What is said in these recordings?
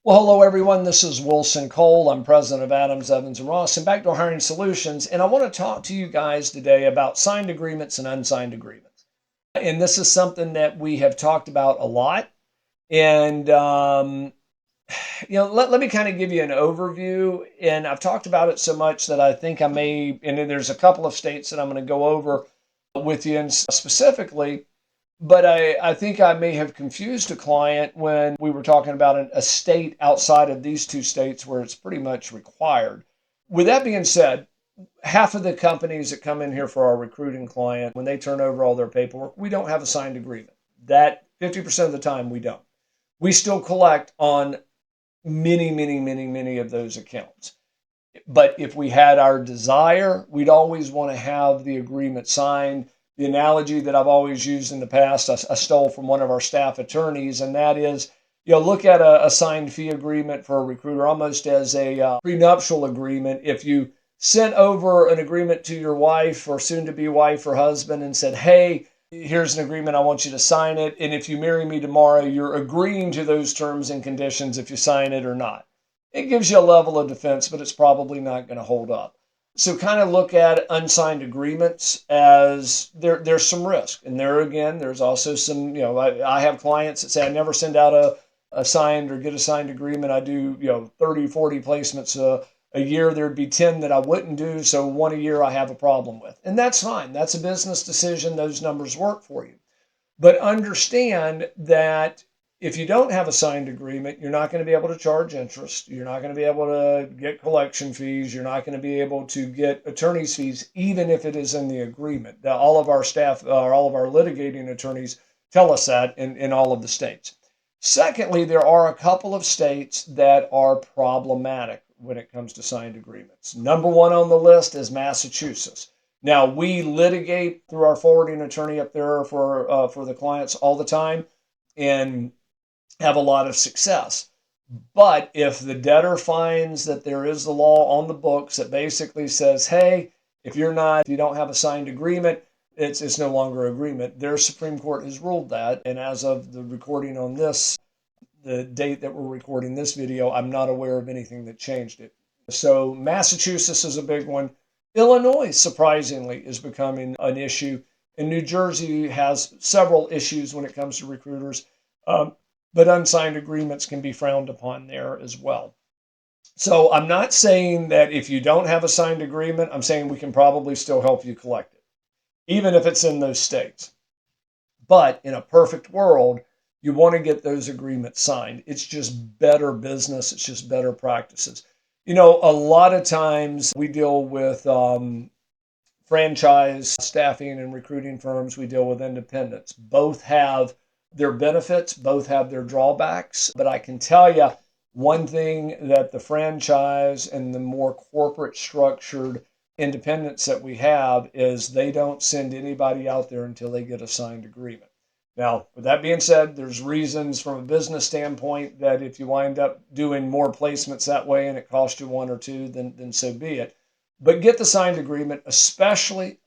Well, hello everyone. This is Wilson Cole. I'm president of Adams, Evans, and Ross and Backdoor Hiring Solutions. And I want to talk to you guys today about signed agreements and unsigned agreements. And this is something that we have talked about a lot. And, let me kind of give you an overview. And I've talked about it so much that I think I may, and then there's a couple of states that I'm going to go over with you and specifically. But I think I may have confused a client when we were talking about a state outside of these two states where it's pretty much required. With that being said, half of the companies that come in here for our recruiting client, when they turn over all their paperwork, we don't have a signed agreement. That 50% of the time we don't. We still collect on many of those accounts. But if we had our desire, we'd always want to have the agreement signed. The analogy that I've always used in the past, I stole from one of our staff attorneys, and that is, look at a signed fee agreement for a recruiter almost as a prenuptial agreement. If you sent over an agreement to your wife or soon-to-be wife or husband and said, hey, here's an agreement, I want you to sign it, and if you marry me tomorrow, you're agreeing to those terms and conditions if you sign it or not. It gives you a level of defense, but it's probably not going to hold up. So kind of look at unsigned agreements as there's some risk. And there again, there's also some, I have clients that say I never send out a signed or get a signed agreement. I do, 30, 40 placements a year. There'd be 10 that I wouldn't do. So one a year I have a problem with. And that's fine. That's a business decision. Those numbers work for you. But understand that if you don't have a signed agreement, you're not going to be able to charge interest. You're not going to be able to get collection fees. You're not going to be able to get attorney's fees, even if it is in the agreement. Now, all of our staff, all of our litigating attorneys tell us that in all of the states. Secondly, there are a couple of states that are problematic when it comes to signed agreements. Number one on the list is Massachusetts. Now, we litigate through our forwarding attorney up there for the clients all the time and have a lot of success. But if the debtor finds that there is the law on the books that basically says, hey, if you don't have a signed agreement, it's no longer agreement. Their Supreme Court has ruled that. And as of the recording on this, the date that we're recording this video, I'm not aware of anything that changed it. So Massachusetts is a big one. Illinois, surprisingly, is becoming an issue. And New Jersey has several issues when it comes to recruiters. But unsigned agreements can be frowned upon there as well. So I'm not saying that if you don't have a signed agreement, I'm saying we can probably still help you collect it, even if it's in those states. But in a perfect world, you want to get those agreements signed. It's just better business. It's just better practices. A lot of times we deal with franchise staffing and recruiting firms. We deal with independents. Both have their benefits, both have their drawbacks. But I can tell you one thing, that the franchise and the more corporate structured independents that we have is they don't send anybody out there until they get a signed agreement. Now, with that being said, there's reasons from a business standpoint that if you wind up doing more placements that way and it costs you one or two, then so be it. But get the signed agreement, especially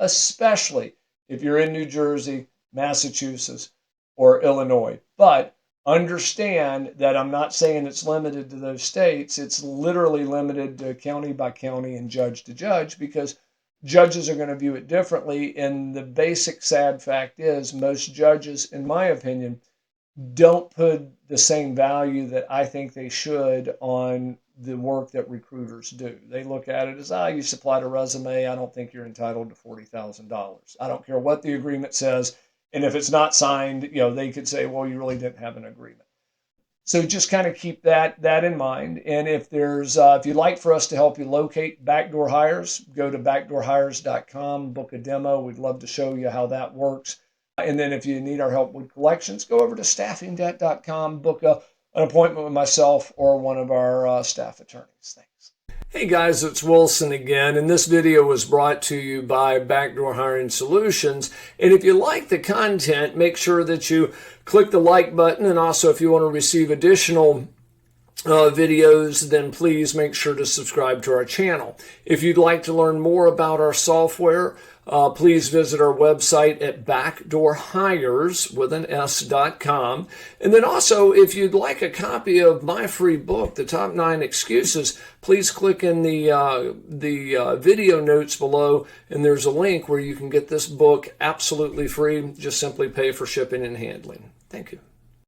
if you're in New Jersey, Massachusetts, or Illinois. But understand that I'm not saying it's limited to those states. It's literally limited to county by county and judge to judge, because judges are going to view it differently. And the basic sad fact is most judges, in my opinion, don't put the same value that I think they should on the work that recruiters do. They look at it as, you supplied a resume. I don't think you're entitled to $40,000. I don't care what the agreement says. And if it's not signed, they could say, well, you really didn't have an agreement. So just kind of keep that in mind. And if you'd like for us to help you locate backdoor hires, go to backdoorhires.com, book a demo. We'd love to show you how that works. And then if you need our help with collections, go over to staffingdebt.com, book an appointment with myself or one of our staff attorneys. Thanks. Hey guys, it's Wilson again, and this video was brought to you by Backdoor Hiring Solutions. And if you like the content, make sure that you click the like button, and also if you want to receive additional videos, then please make sure to subscribe to our channel. If you'd like to learn more about our software, please visit our website at backdoorhires.com. And then also, if you'd like a copy of my free book, The Top 9 Excuses, please click in the video notes below, and there's a link where you can get this book absolutely free. Just simply pay for shipping and handling. Thank you.